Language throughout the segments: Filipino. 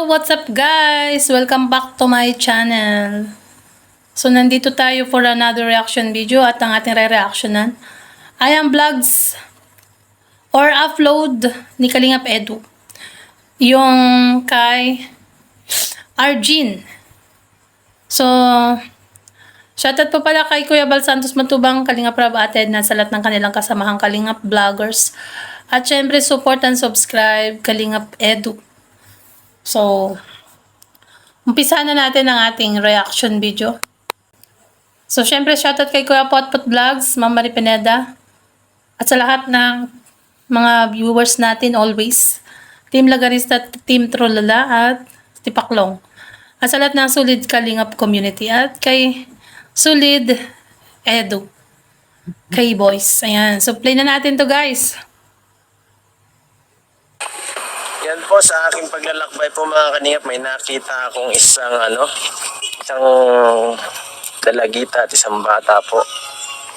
What's up guys? Welcome back to my channel. So nandito tayo for another reaction video at ang ating re-reactionan ay ang vlogs or upload ni Kalingap Edu. Yung kay Arjin. So, shoutout po pala kay Kuya Bal Santos Matubang, Kalingap Rab Ated na sa lahat ng kanilang kasamahang Kalingap vloggers. At syempre support and subscribe Kalingap Edu. So, umpisa na natin ang ating reaction video. So, syempre, shoutout kay Kuya Potpot Vlogs, Ma'am Marie Pineda, at sa lahat ng mga viewers natin always. Team Lagarista, Team Trolala, at Tipaklong. At sa lahat ng Solid Kalingap community. At kay Solid Edu. Kay Boys. Ayan. So, play na natin to guys. Yan po, sa aking paglalakbay po mga kaningap, may nakita akong isang dalagita at isang bata po.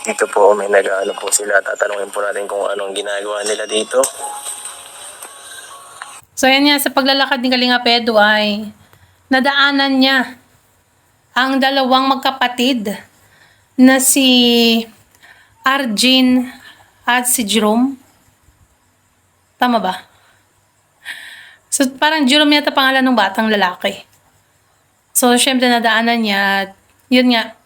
Dito po may nag-ano po sila. Tatanungin po natin kung anong ginagawa nila dito. So yan nga, sa paglalakad ni Kalingap Edu ay nadaanan niya ang dalawang magkapatid na si Arjin at si Jerome. Tama ba? So, parang Jerome yata pangalan ng batang lalaki. So, syempre nadaanan niya at yun nga,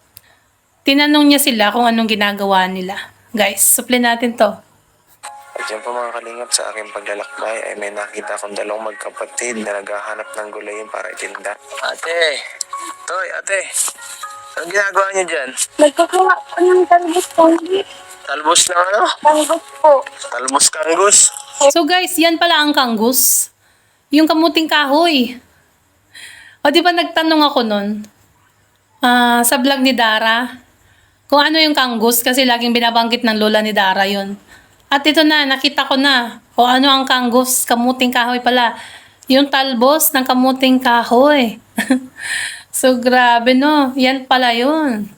tinanong niya sila kung anong ginagawa nila. Guys, supply natin to. At yan po mga kalingap, sa aking paglalakbay ay may nakita akong dalawang magkapatid na naghahanap ng gulayin para itinda. Ate! Toy, ate! Anong ginagawa niyo dyan? Nagkukuha po ng talbos kanggit. Talbos na ano? Talbos po. Talbos kangus? So guys, yan pala ang kanggus. Yung kamuting kahoy. O di ba nagtanong ako nun sa vlog ni Dara kung ano yung kanggus kasi laging binabanggit ng lola ni Dara yun. At ito na, nakita ko na o ano ang kanggus, kamuting kahoy pala. Yung talbos ng kamuting kahoy. So grabe no, yan pala yun.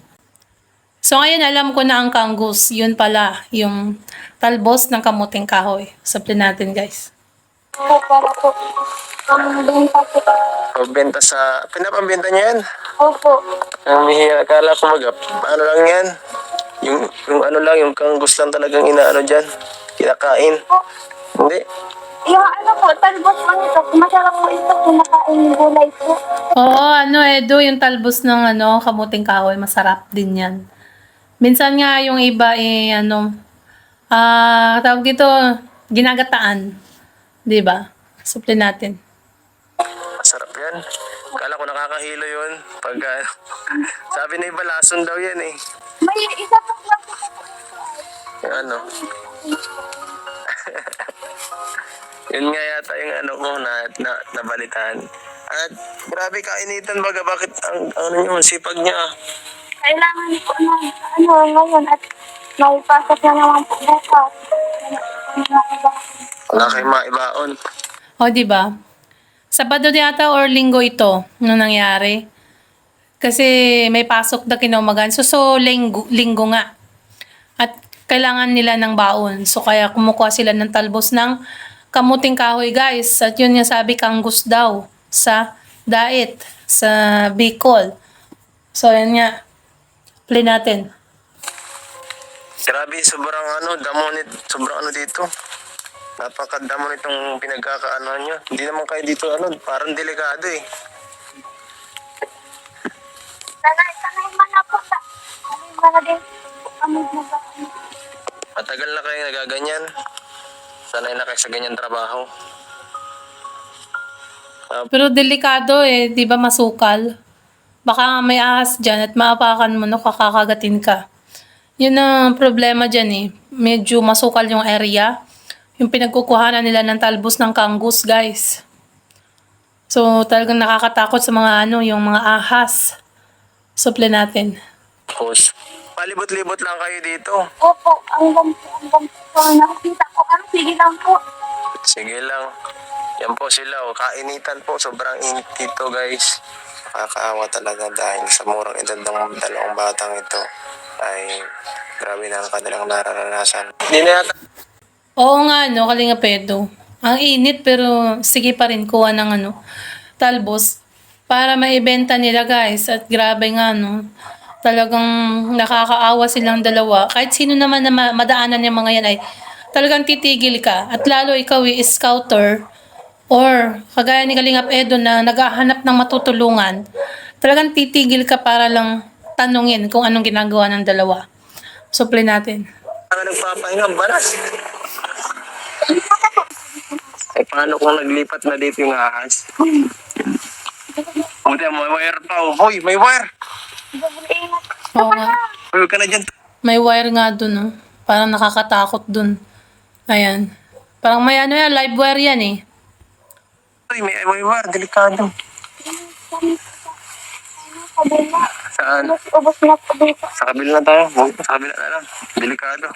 So ngayon alam ko na ang kanggus, yun pala yung talbos ng kamuting kahoy. Supply natin guys. Po, para po. Pambenta po. Pagbenta sa... Pinapambenta niya yan? Opo. Ang bihira, akala ko ano lang yan? Yung ano lang, yung kanggus lang talagang inaano dyan. Kinakain. Po. Hindi. Yung ano po, talbos lang ito. Masarap po ito. Kumakain gulay po. Oo, Edu, yung talbos ng kamuting kahoy, masarap din yan. Minsan nga yung iba tawag dito, ginagataan. 'Di ba? Supply natin. Masarap yan. Akala ko nakakahilo yun. Pag, sabi na iba, lason daw yan eh. May isa po lang po. Yung ano. Yun nga yata yung ano ko nabalitaan. At grabe kainitan baga. Bakit ang sipag niya ah. Kailangan po na ngayon at may pasok na naman po bukas. Wala kayong maibaon. O, 'di ba? Sabado yata or linggo ito nung nangyari. Kasi may pasok na kinaumagan. So linggo nga. At kailangan nila ng baon. So kaya kumukuha sila ng talbos ng kamuting kahoy guys. At yun nga sabi, kanggus daw sa diet, sa Bicol. So yan nga. Play natin. Grabe, sobrang ano dito. Napakadamo nitong pinagkakaanoan nyo. Hindi naman kayo dito, parang delikado eh. Sanay man na po sa aming mga din. Aming mga. Matagal na kayo nagaganyan. Sanay na kayo sa ganyan trabaho. Pero delikado eh, 'di ba, masukal. Baka may ahas dyan at maapakan mo no, kakagatin ka. Yun ang problema dyan eh. Medyo masukal yung area. Yung pinagkukuhanan nila ng talbos ng kanggus guys. So talagang nakakatakot sa mga yung mga ahas. Supply natin. Tapos, palibot-libot lang kayo dito. Opo, hanggang po. Nakikita ko kami. Sige lang po. Sige lang. Yan po sila. Kainitan po. Sobrang init dito guys. Nakakaawa talaga dahil sa murang edad ng dalawang batang ito ay grabe na ang kanilang nararanasan. Hindi na yata. Oo nga Kalingap Edu. Ang init pero sige pa rin kuha ng talbos para maibenta nila guys. At grabe nga no. Talagang nakakaawa silang dalawa. Kahit sino naman na madaanan yung mga yan ay talagang titigil ka. At lalo ikaw scouter or kagaya ni Kalingap Edo na naghahanap ng matutulungan. Talagang titigil ka para lang tanungin kung anong ginagawa ng dalawa. Supply natin. Ano nagpapahinga, baras? Eh, paano kung naglipat na dito yung ahas? Buti, may wire pa. Oh. Hoy, may wire! Ingat. Oo nga. Huwag ka na dyan. May wire nga dun, oh. Parang nakakatakot dun. Ayan. Parang may ano yan, live wire yan eh. Hoy, may wire. Delikado. Kabila. Saan? Ubus na po dito. Sa kabila na tayo. Sa kabila na lang. Delikado.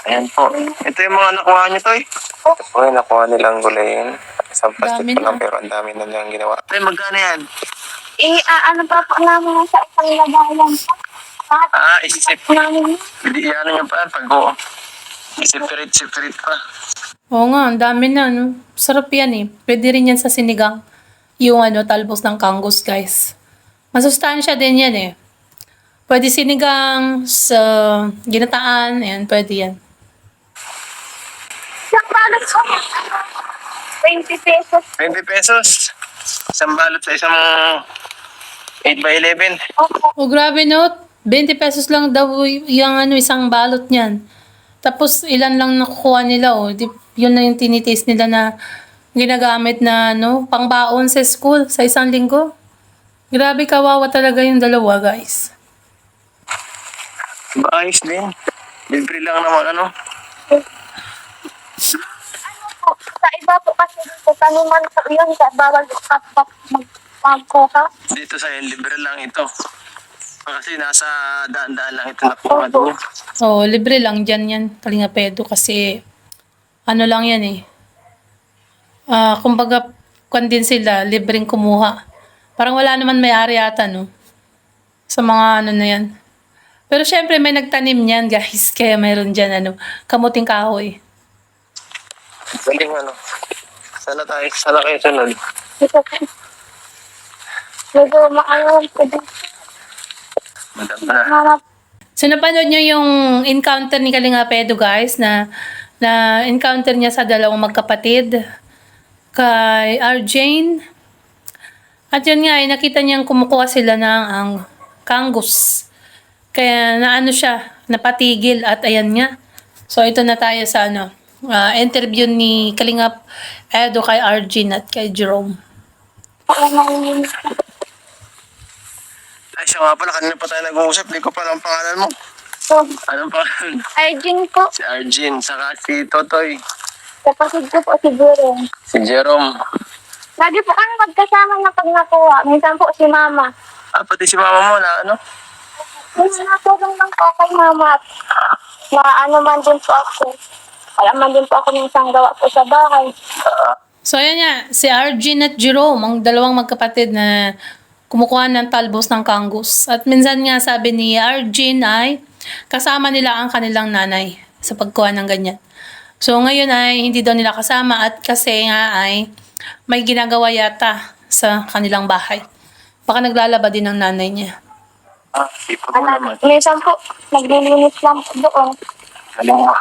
Ayan po. Ito yung mga nakuha niyo, Toy. Okay, nakuha nilang gulayin. Isang plastic Dami pa lang na. pero ang dami na nilang ginawa. Ay, magkano yan? Ano pa po namin sa isang lagayan po. Isip. Namin. Hindi ano niya pa. Pag-o. Separate pa. Oo nga, ang dami na, no? Sarap yan eh. Pwede rin yan sa sinigang. Yung ano, talbos ng kangus, guys. Masustansya din yan eh. Pwede sinigang, sa ginataan, ayan, pwede yan. Isang balot po. 20 pesos. 20 pesos. Isang balot sa isang 8x11. Opo. Oh, grabe no? 20 pesos lang daw yung ano, isang balot niyan. Tapos ilan lang nakukuha nila oh. Yun na yung tinitaste nila na ginagamit na ano, pangbaon sa school sa isang linggo. Grabe kawawa talaga yung dalawa, guys. Ayos din. Libre lang naman ano. Po, sa iba po kasi dito, taniman po yun, sa bawal magkuha. Dito sa libre lang ito. Kasi nasa daan-daan lang ito nakuha doon. So, libre lang dyan yan, Kalinga Pedo, kasi ano lang yan eh. Kumbaga, kung din sila, libreng kumuha. Parang wala naman may-ari ata, no? Sa mga ano na yan. Pero syempre, may nagtanim niyan, guys. Kaya mayroon dyan, ano, kamuting kahoy. Galing ano. Sana kayo sunod. Dito po. Medyo maalam po dito. Madam na. Harap. So, napanood nyo yung encounter ni Kalinga Pedo, guys, na encounter niya sa dalawang magkapatid, kay Arjane. At yun nga, nakita niyang kumukuha sila ng ang kangus. Kaya naano siya, napatigil at ayan nga. So, ito na tayo sa ano, interview ni Kalinga Edo kay Arjane at kay Jerome. Ay, siya nga pala. Kanina pa tayo nag-uusap. Hindi ko pala ang pangalan mo. So, Anong pangalan? Arjun po. Si Arjin. Saka si Totoy. Kapatid ko po siguro. Si Jerome. Lagi po kami magkasama na pag nakuha. Minsan po si mama. Pati si mama mo na ano? Minsan natulong lang po kay mama. Na ano man din po ako. Wala man din po ako minsan gawa po sa bahay. So, ayan nga, si Arjane at Jerome, ang dalawang magkapatid na kumukuha ng talbos ng kangus. At minsan nga sabi ni Arjane ay kasama nila ang kanilang nanay sa pagkuha ng ganyan. So, ngayon ay hindi daw nila kasama at kasi nga ay may ginagawa yata sa kanilang bahay. Baka naglalaba din ng nanay niya. Sipag mo naman. Minsan po, naglilinis lang po doon. Alam mo.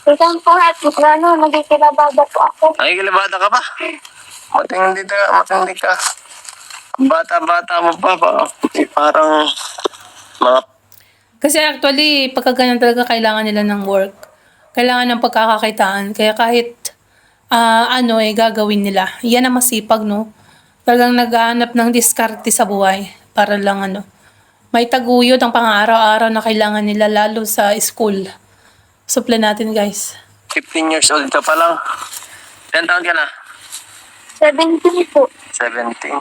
Minsan po at nagkikilabada po ako. Ay, kilabata ka pa? Matindi ka. Bata-bata mo pa ba? Parang mga Kasi actually, pagka ganyan talaga kailangan nila ng work. Kailangan ng pagkakakitaan. Kaya kahit gagawin nila. Yan ang masipag, no? Talagang naghahanap ng diskarte sa buhay para lang may taguyod ang pang-araw-araw na kailangan nila lalo sa school. Supply natin, guys. 15 years old ka pa lang. 10 taon ka na? 17 po. 17.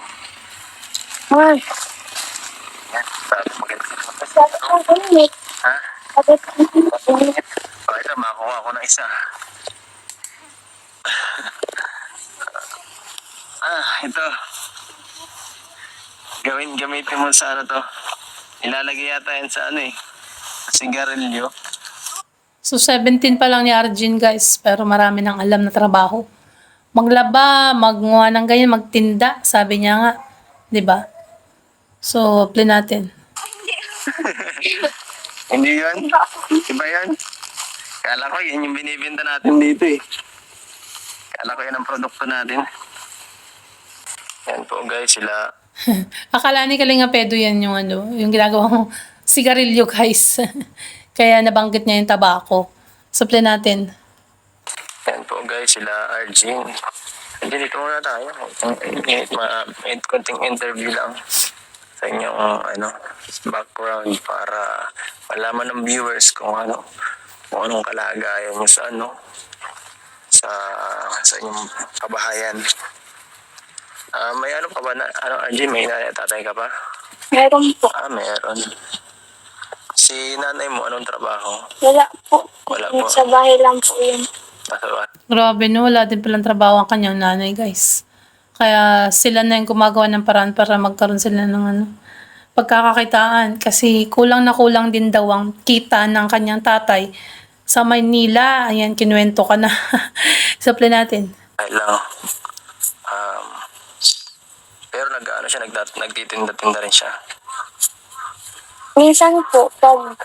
Ah, Maganda. sabi ko init. Ha? Sabi ko init. Okay na, makakuha ko ng isa. Ito. Gamitin mo sa ano to. Ilalagay yata yan sa sigarilyo. So, 17 pa lang ni Arjane, guys. Pero marami nang alam na trabaho. maglaba, magmuha ng ganyan, magtinda, sabi niya nga. 'Di ba? So, play natin. Hindi yun? Iba yun? Kala ko yun yung binibenta natin dito eh. Kala ko yun ang produkto natin. Yan po guys, sila. Akala ni Kalinga Pedo yan yung ano, yung ginagawa mo sigarilyo guys. Kaya nabanggit niya yung tabako. So, play natin. Yan po guys, sila Arjun. Hindi, dito muna tayo. Konting interview lang sa inyong background para malaman ng viewers kung anong kalagayan nyo sa sa inyong kabahayan. May ano pa ba na, Arjun, may tatay ka pa? Meron po. Meron. Si nanay mo, anong trabaho? Wala po. Wala po. Sa bahay lang po yun. Nasa ba? Grabe no, wala din palang trabaho ang kanyang nanay guys. Kaya sila na yung gumagawa ng paraan para magkaroon sila ng pagkakakitaan. Kasi kulang na kulang din daw ang kita ng kanyang tatay sa Maynila. Ayan, kinuwento ka na. So, play natin. Ay lang. Pero nagtitinda-tinda rin siya. Minsan po, pag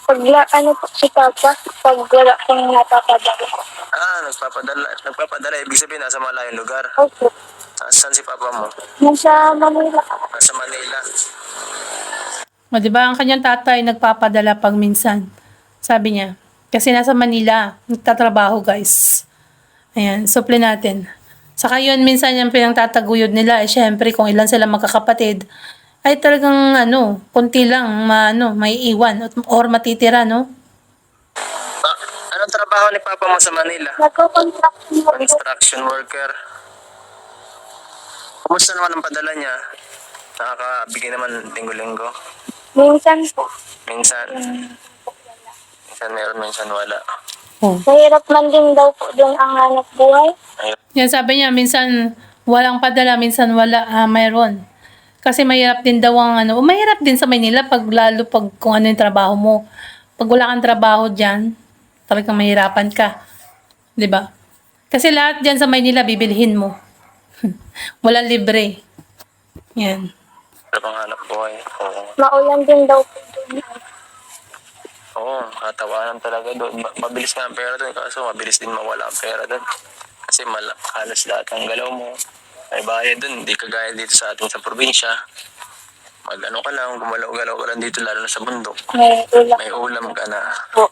po si Papa, pag wala pong napapadala. Nagpapadala. Ibig sabihin, nasa malayong lugar. Opo. Saan si Papa mo? Nasa Manila. Nasa Manila. O, di ba ang kanyang tatay nagpapadala pag minsan. Sabi niya. Kasi nasa Manila, nagtatrabaho guys. Ayan, so play natin. Saka yun, minsan yung pinangtataguyod nila, syempre kung ilan sila magkakapatid, ay talagang konti lang may iwan or matitira, no? Anong trabaho ni Papa mo sa Manila? Nagko-contract mo. Construction worker. Kumusta naman ang padala niya? Nakakabigay naman linggo-linggo. Minsan po. Minsan meron, minsan wala. Oh. Mahirap man din daw po doon ang hanap buhay. Ayun. Yan sabi niya, minsan walang padala, minsan wala, mayroon. Kasi mahirap din daw ang mahirap din sa Maynila lalo pag kung ano yung trabaho mo. Pag wala kang trabaho dyan, talagang mahirapan ka. 'Di ba? Kasi lahat dyan sa Maynila, bibilhin mo. Walang libre. Yan. Wala pang hanap buhay. Oo. Maulan din daw po doon. Oo, katawanan talaga doon. Mabilis nga ang pera doon, kaso mabilis din mawala ang pera doon. Kasi halos lahat ng galaw mo may bayad doon, hindi kagaya dito sa atin sa probinsya. Ka lang, gumalaw-galaw ka lang dito, lalo na sa bundok. May ulam May ulam ka na. po.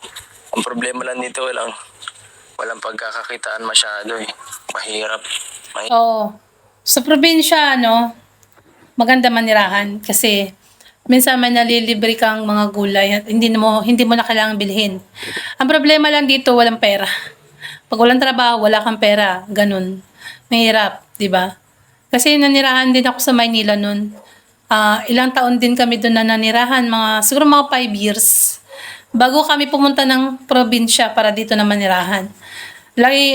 Ang problema lang dito, walang pagkakakitaan masyado eh. Mahirap. Oo. Sa probinsya, maganda manirahan kasi minsan may nalilibre kang mga gulay at hindi mo na kailangang bilhin. Ang problema lang dito, walang pera. Pag walang trabaho, wala kang pera. Ganun. Mahirap, di ba? Kasi nanirahan din ako sa Maynila noon. Ilang taon din kami doon na nanirahan, siguro mga 5 years. Bago kami pumunta ng probinsya para dito na manirahan. Lagi,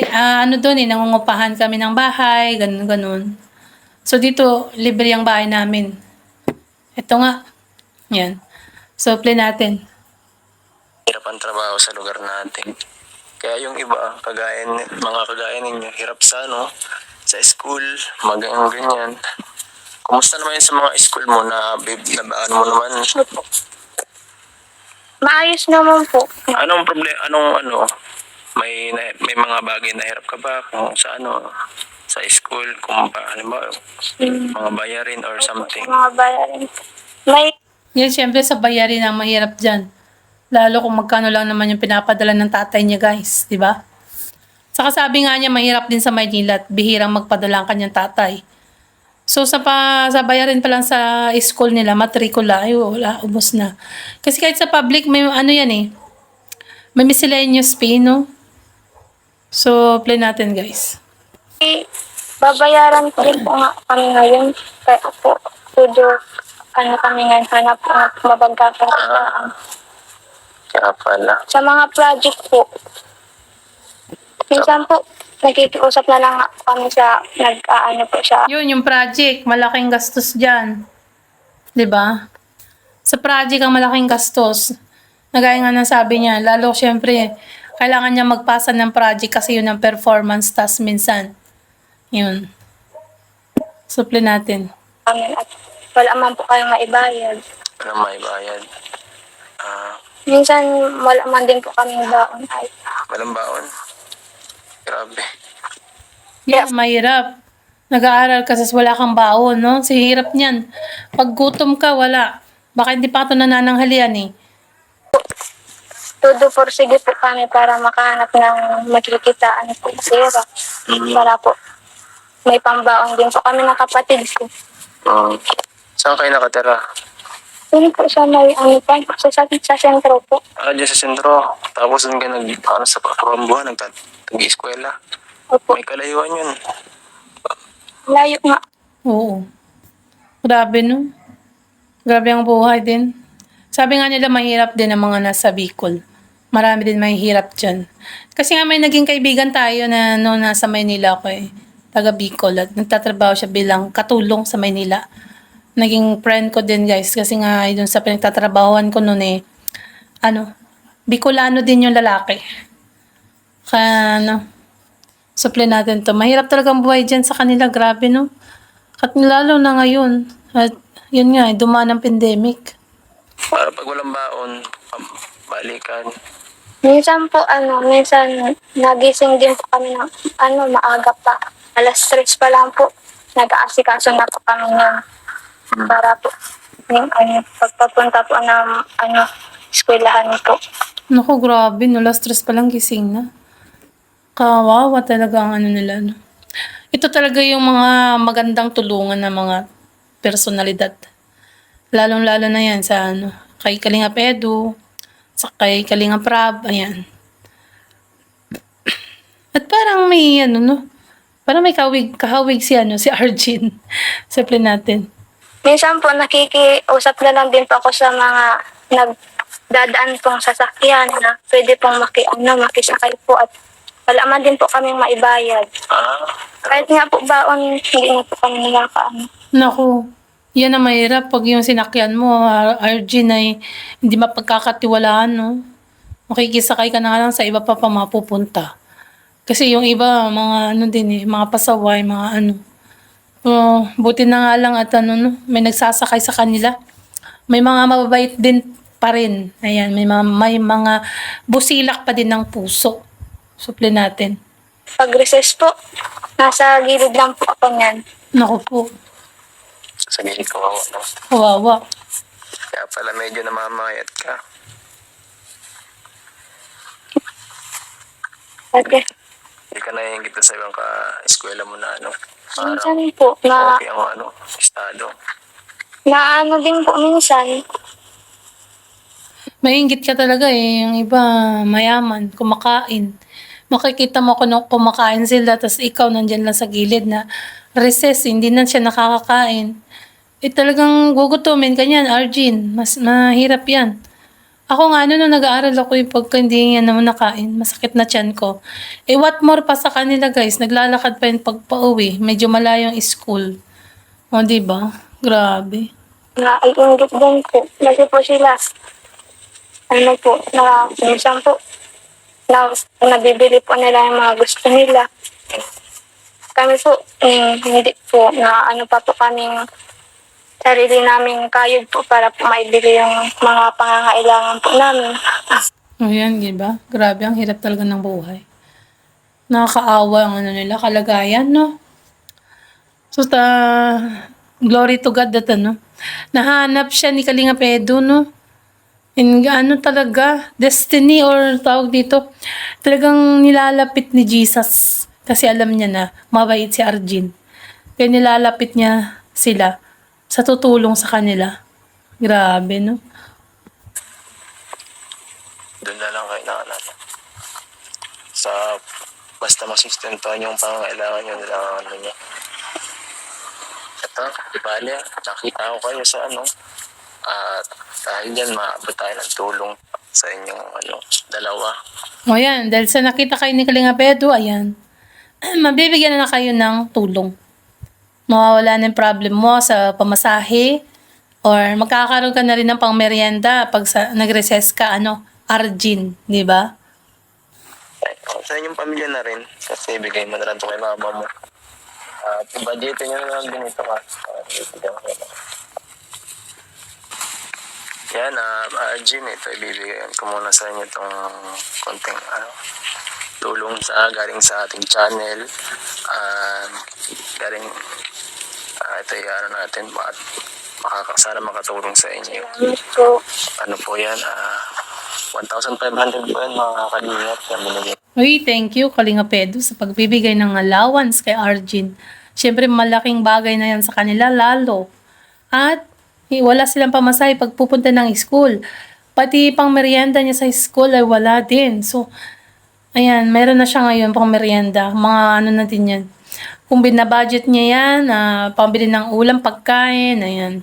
doon nangungupahan kami ng bahay, ganun. So dito, libre ang bahay namin. Ito nga. Yan. So, play natin. Hirap ang trabaho sa lugar natin. Kaya yung iba, mga kagaya ninyo, hirap sa school, ganyan. Kumusta naman yun sa mga school mo na mo naman? Maayos naman po. Anong problema, may mga bagay na hirap ka ba kung sa sa school, kung halimbawa, mga bayarin or something? Mga bayarin. May Yan, syempre sa bayarin ang mahirap dyan. Lalo kung magkano lang naman yung pinapadala ng tatay niya, guys. Di ba? Saka sabi nga niya, mahirap din sa Maynila at bihirang magpadala ang kanyang tatay. So, sa bayarin pa lang sa school nila, matrikula, ay wala, ubos na. Kasi kahit sa public, may yan eh. May miscellaneous fee, no? So, play natin, guys. babayaran ko rin po nga kami ngayon. Kaya po, kami ngayon hanap po mabagkakaroon. Kaya pala. Sa mga project po, minsan po, nagkikiusap na lang kami sa po siya. Yun, yung project, malaking gastos dyan. 'Di ba? Sa project ang malaking gastos. Nagaya nga ng sabi niya, lalo syempre, kailangan niya magpasa ng project kasi yun ang performance task minsan. Yun. Suple natin. Amin at wala man po kayong maibayad. Walang may bayad. Minsan wala man din po kami baon ay. Walang baon. Grabe. Yeah, mahirap. Nag-aaral ka sa wala kang baon, no? Si hirap niyan. Pag gutom ka, wala. Baka hindi pa ito nanananghalian eh. Todo sige po kami para makahanap ng magkikitaan po sira. Para po may pambaon din po kami ng kapatid ko. Saan kayo nakatira? Yun po siya may sa sentro po. Diyan sa sentro. Tapos doon ka sa Pakurambuhan, nag-eskwela. Opo. May kalayuan yun. Layo nga. Oo. Grabe, no? Grabe ang buhay din. Sabi nga nila, mahirap din ang mga nasa Bicol. Marami din mahihirap dyan. Kasi nga may naging kaibigan tayo na nasa Maynila ako eh. Taga Bicol. At nagtatrabaho siya bilang katulong sa Maynila. Naging friend ko din guys. Kasi nga dun sa pinagtatrabahoan ko noon eh. Bicolano din yung lalaki. Kaya suple natin to. Mahirap talagang buhay dyan sa kanila. Grabe, no? At lalo na ngayon. At yun nga, dumaan ang pandemic. Para pag walang baon, balikan. Minsan po, minsan nagising din po kami ng, maaga pa. 3:00 pa lang po. Nag-aasikaso na po kami ng para po, yung, pagpapunta po ng, eskwelahan po. Naku, grabe, no? Last stress pa lang gising na. Kawawa talaga ang nila, no? Ito talaga yung mga magandang tulungan ng mga personalidad. Lalong-lalo na yan sa kay Kalingap Edu, sa kay Kalingap Rab, ayan. At parang may parang may kahawig si si Arjin. Simple natin. Minsan po, nakikiusap na lang din po ako sa mga nagdadaan pong sasakyan na pwede pong makisakay po at wala man din po kaming maibayad. Kahit nga po baon, hindi na po kami nakakaano. Naku, yan ang mahirap pag yung sinakyan mo, Arjin, ay hindi mapagkakatiwalaan, no? Makikisakay ka na nga lang sa iba pa mapupunta. Kasi yung iba, mga mga pasaway, mga buti na nga lang at may nagsasakay sa kanila. May mga mababait din pa rin. Ayan, may mga busilak pa din ng puso. Suple natin. Pag recess po, nasa gilid lang po ako niyan. Naku po, Sa gilid ko ako. kawawa. Kaya pala medyo namamayat ka. Okay. Hindi ka naiingit sa ibang ka-eskwela mo na Parang Minsan po, okay ang estado. din po minsan. Mainggit ka talaga eh. Yung iba, mayaman, kumakain. Makikita mo kung kumakain sila, tapos ikaw nandyan lang sa gilid na recess, hindi na siya nakakakain. Talagang gugutumin ka niyan, Arjin. Mas mahirap yan. Ako nga, nung nag-aaral ako yung pagka hindi yan naman nakain, masakit na tiyan ko. What more pa sa kanila guys, naglalakad pa yung pagpa-uwi. Medyo malayong school. O, diba? Grabe. Naiingit din po. Kasi po sila, minsan po, nabibili po nila yung mga gusto nila. Kami po, hindi po, pa po kaming sarili naming kayod po para po maibili yung mga pangangailangan po namin. Ayan, diba? Grabe, ang hirap talaga ng buhay. Nakakaawa ang nila, kalagayan, no? So, glory to God that, nahanap siya ni Kalingap Edu, no? And talaga, destiny or tawag dito, talagang nilalapit ni Jesus. Kasi alam niya na, mabait si Arjin. Kaya nilalapit niya sila sa tutulong sa kanila. Grabe, no? Doon na lang kayo basta masustentuhan yung pangangailangan nyo nila niya. Ito, di bali, nakita ko kayo sa at dahil dyan, maabot tayo ng tulong sa inyong dalawa. O yan, dahil sa nakita kayo ni Kalingap Edu, ayan, mabibigyan na kayo ng tulong. Mawawala na yung problem mo sa pamasahe or magkakaroon ka na rin ng pangmerienda pag nag-recess ka, Arjin, di ba? Sa inyong pamilya na rin. Kasi bigay mo na lang ito kay mama mo. At i-budgetin nyo na lang din ito ka. Ibigay mo na lang. Yan, Arjun, ito ibibigay ko muna sa inyo itong konting tulong galing sa ating channel. Galing, ito yung natin, sana makatulong sa inyo. Salamat po. Ano po yan, 1,500 po yan mga kalingap na binigay. Uy, thank you Kalinga Pedro sa pagbibigay ng allowance kay Arjun. Siyempre malaking bagay na yan sa kanila lalo. At wala silang pamasahe pag pupunta ng school. Pati pang merienda niya sa school ay wala din. So, ayan, meron na siya ngayon pang merienda. Mga ano na din yan. Kung binabudget niya yan, pambili ng ulam, pagkain, ayan.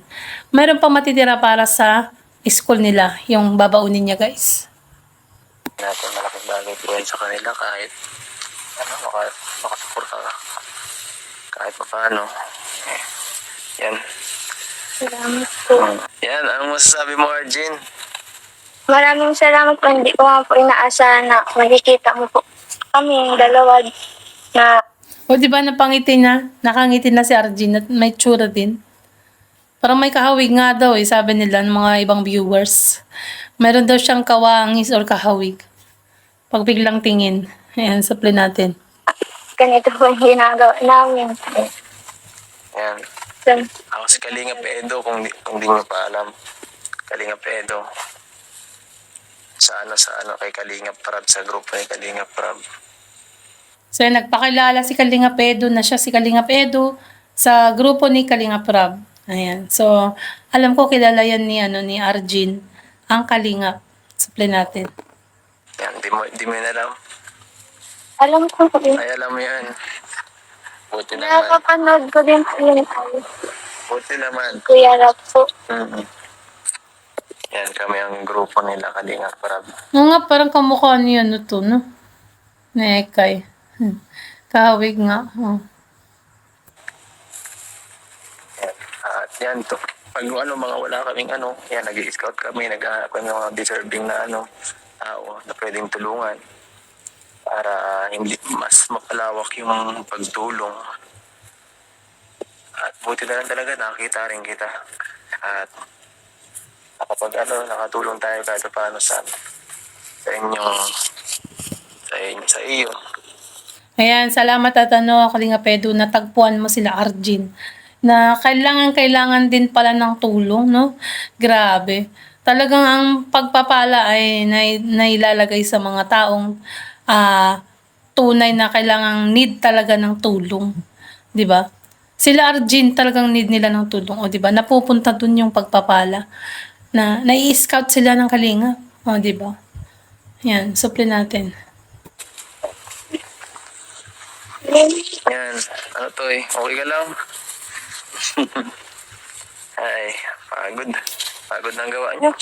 Meron pang matitira para sa school nila, yung babaunin niya guys. Natin malaking bagay po yan sa kanila kahit makasupport ka kahit pa paano. Yan. Salamat po. Yan, anong masasabi mo, Arjun? Maraming salamat po. Hindi ko nga po inaasahan na makikita mo po kami dalawa na O di ba napangiti na? Nakangiti na si Arjun at may tsura din. Parang may kahawig nga daw sabi nila ng mga ibang viewers. Meron daw siyang kawangis or kahawig. Pag biglang tingin. Ayan, supply natin. ganito po yung ginagawa namin. Yan. So, Ako si Kalingap Edo, kung di nyo pa alam. Kalingap Edo. Sa kay Kalingap Prab, sa grupo ni Kalingap Prab. So, nagpakilala si Kalinga Pedro na siya si Kalinga Pedro sa grupo ni Kalinga Prab. Ayan. So, alam ko kilala yan ni Arjun, ang Kalinga. Supply natin. Yan, di mo yun alam. alam ko po yun. Ay, alam mo yan. Buti naman. Nakapanood ko din po yun. Buti naman. Kuya Rap po. Mm-hmm. Yan, kami ang grupo nila, Kalingap Prab. Oo nga, parang kamukha niya no to, no? Nekay. Kahawig nga. Oh. Yan. At yan, pag mga wala kaming yan, nag-i-scout kami, naghahanap kami ng mga deserving na tao na pwedeng tulungan para hindi mas mapalawak yung pagtulong. At buti na lang talaga, nakakita rin kita. At kapag nakatulong tayo kahit paano sa iyo. Ayan, salamat at Kalinga Pedro, natagpuan mo sila Arjun. Na kailangan din pala ng tulong, no? Grabe. Talagang ang pagpapala ay nailalagay sa mga taong tunay na kailangang need talaga ng tulong. 'Di ba? Sila Arjun talagang need nila ng tulong, o 'di ba? Napupunta dun yung pagpapala na nai-scout sila ng Kalinga, o 'di ba? Yan, supply natin. Yan, Toy, okay ka lang? Ay, pagod. Pagod na ang gawa niyo.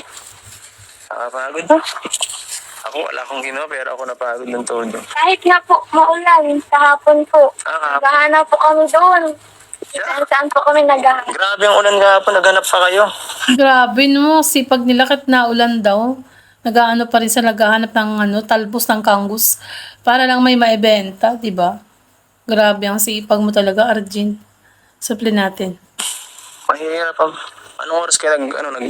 Nakapagod. Ako, wala akong ginawa, pero ako napagod ng todo. Kahit na po maulan, sa hapon po. Kahapon. Naghahanap po kami doon. Saan po kami naghahanap. Grabe ang ulan kahapon, naghanap pa kayo. Grabe no, sipag nila kahit naulan daw. Nag-aano pa rin sa naghahanap ng talbos ng kanggus para lang may maibenta, 'di ba? Grabe ang sipag mo talaga, Arjun. Supply natin. Mahirap ang... Anong oras kayo naghanap?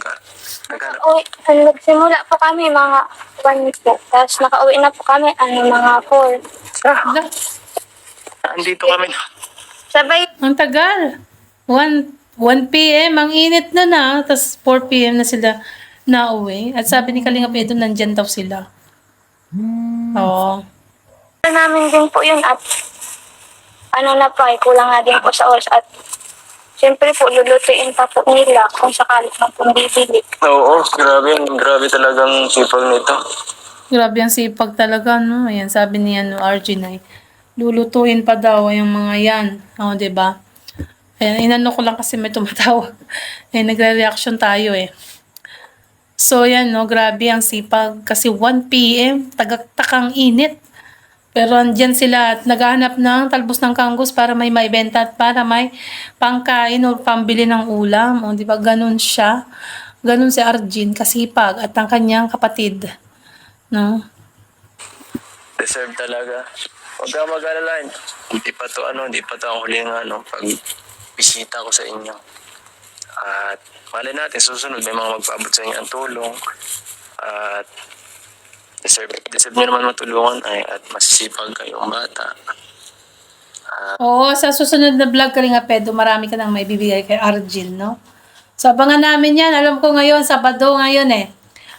Nagsimula po kami mga 1 po. Tapos nakauwi na po kami mga 4. Ala, Andito kami. Sabay ang tagal. 1 p.m. Ang init na. Tapos 4 p.m. na sila nauwi. At sabi ni Kalinga Pedro, nandyan daw sila. Oo. namin din po yun at na po ay kulang nga din po sa oras at siyempre po lulutuin pa po nila kung sakali na po bibili. Oo, grabe talagang sipag nito. Grabe ang sipag talaga, no? Ayan, sabi ni Arjun ay lulutuin pa daw yung mga yan. O, diba? Ayan, inano ko lang kasi may tumatawag. Ayan, nagre-reaction tayo eh. So, yan, no? Grabe ang sipag. Kasi 1 p.m., tagaktakang init. Pero andyan sila at naghahanap ng talbos ng kanggus para may maibenta at para may pangkain o pambili ng ulam. O, di ba? Ganun siya. Ganun si Arjun, kasipag at ang kanyang kapatid. No? deserve talaga. Huwag ka mag-alala. Hindi pa to ang huling pag bisita ko sa inyo. At malay natin, susunod may mga magpaabot sa inyo ang tulong. At deserve nyo naman matulungan at masisipag kayong bata. Oo, sa susunod na vlog Kalinga Pedro, marami ka nang may bibigay kay Arjun, no? So, abangan namin yan. Alam ko ngayon, Sabado ngayon eh.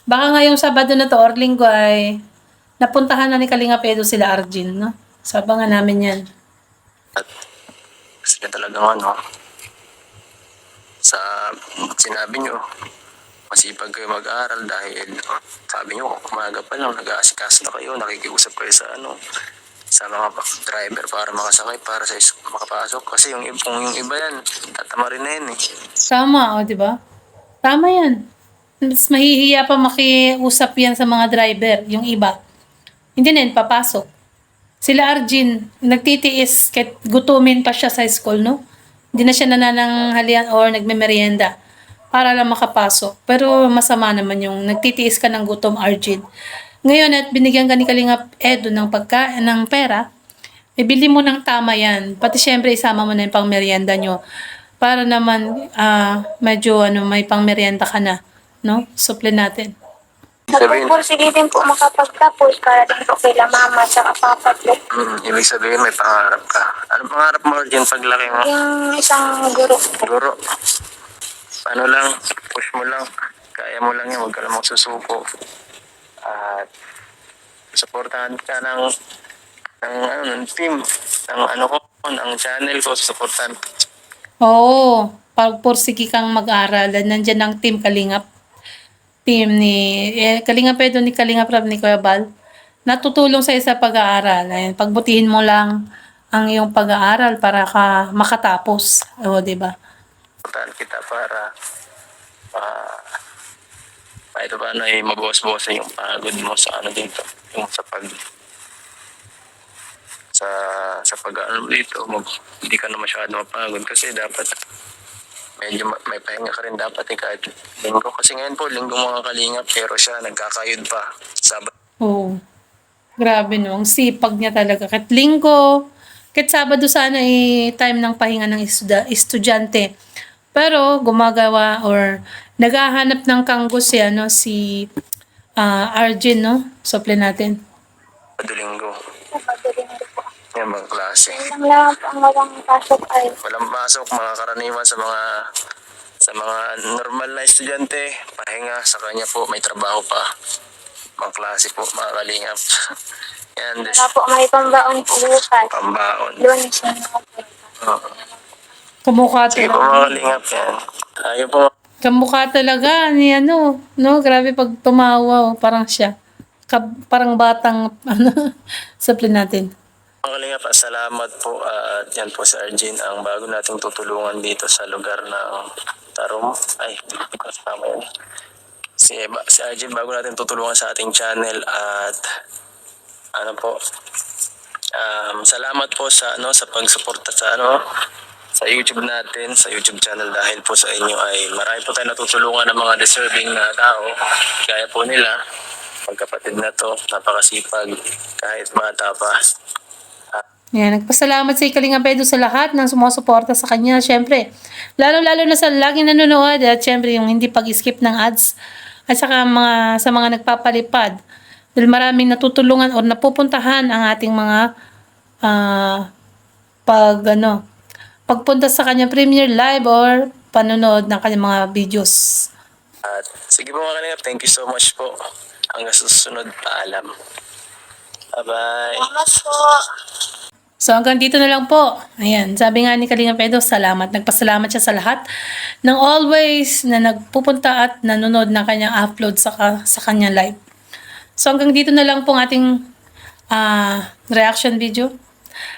Baka ngayong Sabado na to or Linggo ay napuntahan na ni Kalinga Pedro sila Arjun, no? So, abangan namin yan. At sila talagang sa sinabi nyo, masipag kayo mag-aral dahil sabi nyo, umaga pa lang, nag-aasikaso na kayo, nakikiusap kayo sa mga driver para makasakay, para sa makapasok. Kasi kung yung iba yan, tatama rin na yan eh. Tama, o, di ba? Tama yan. Mas mahihiya pa makiusap yan sa mga driver, yung iba. Hindi na yun, papasok. Sila Arjun, nagtitiis, kahit gutumin pa siya sa school, no? Hindi na siya nanananghalian or nagmemeryenda para lang makapasok. Pero masama naman yung nagtitiis ka ng gutom, Arjun. Ngayon at binigyan ka ni Kalinga Edo ng pera, ibili mo ng tama yan. Pati syempre isama mo na yung pangmeryenda nyo. Para naman medyo may pangmeryenda ka na. No? Suple natin. Nagpupursige din po makapagtapos para din po kila mama sa papa po. Ibig sabihin may pangarap ka. Anong pangarap mo din paglaki mo? Yung isang guro. Guro. Ano lang, push mo lang. Kaya mo lang yan, huwag ka lang magsusuko. At supportahan ka ng team, ng channel ko, supportahan. Oo. Pagpursige kang mag-aral. Nandyan ang team Kalingap. Team ni Kalinga Pedro ni Kalinga Prab ni Kuya Bal. Natutulong sa isa pag-aaral. Ayun, pagbutihin mo lang ang iyong pag-aaral para ka makatapos. O, di ba? Supportahan kita para kahit paano ay mabawas-bawas yung pagod mo sa dito. Yung sa dito, hindi ka na masyado mapagod kasi dapat medyo may pahinga ka rin dapat kahit linggo. Kasi ngayon po, linggo mga kalingap, pero siya nagkakayod pa. Sabado. Oo. Grabe no. Ang sipag niya talaga. Kahit linggo, kahit Sabado sana time ng pahinga ng estudyante. Pero gumagawa or naghahanap ng kanggo si Arjun, no? Suple natin. Linggo. Madaling po. Yan mga klase. Ilang lang po ang walang pasok ay Walang pasok, mga karaniwan sa mga normal na estudyante, pahinga sa kanya po, may trabaho pa. Mga klase po, mga kalingap. Yan, wala po may pambaon po bukas. pambaon. Doon siya Oo. Kamukha Sige po talaga. mga kalingap yan. Ayaw po Kamukha talaga ni no? Grabe pag tumawa, parang siya. Parang batang, suple natin. mga kalingap, salamat po at yan po si Arjun ang bago nating tutulungan dito sa lugar ng Tarum. Ay, kasama yun. Si Arjun bago natin tutulungan sa ating channel at salamat po sa sa pagsuporta sa YouTube natin, sa YouTube channel dahil po sa inyo ay marami po tayong natutulungan ng mga deserving na tao. Kaya po nila, magkapatid na to, napakasipag kahit bata pa. Yan, nagpasalamat si Kalinga Pedro sa lahat ng sumusuporta sa kanya. Siyempre, lalo-lalo na sa laging nanonood at siyempre yung hindi pag-skip ng ads at saka sa mga nagpapalipad. Dahil maraming natutulungan o napupuntahan ang ating mga pagpunta sa kanyang premiere live or panonood ng kanyang mga videos. At sige po mga kalingap, thank you so much po. Hanggang sa susunod, paalam. Bye-bye. salamat po. So hanggang dito na lang po. Ayan, sabi nga ni Kalinga Pedro, salamat. Nagpasalamat siya sa lahat ng always na nagpupunta at nanonood ng kanyang upload sa kanyang live. So hanggang dito na lang po ang ating reaction video.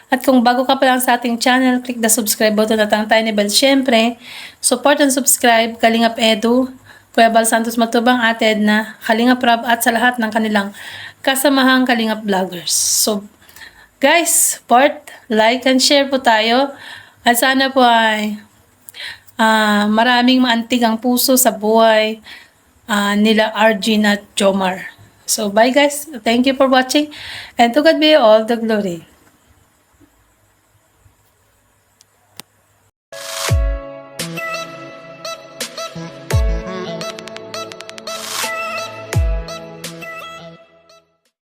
At kung bago ka pa lang sa ating channel, click the subscribe button at ang tiny bell. Siyempre, support and subscribe Kalingap Edu, Kuya Bal Santos Matubang, Ate Edna, Kalingap Rab at sa lahat ng kanilang kasamahang Kalingap Vloggers. So, guys, support, like, and share po tayo. At sana po ay maraming maantig ang puso sa buhay nila Arjun at Jomar. So, bye guys. Thank you for watching. And to God be all the glory.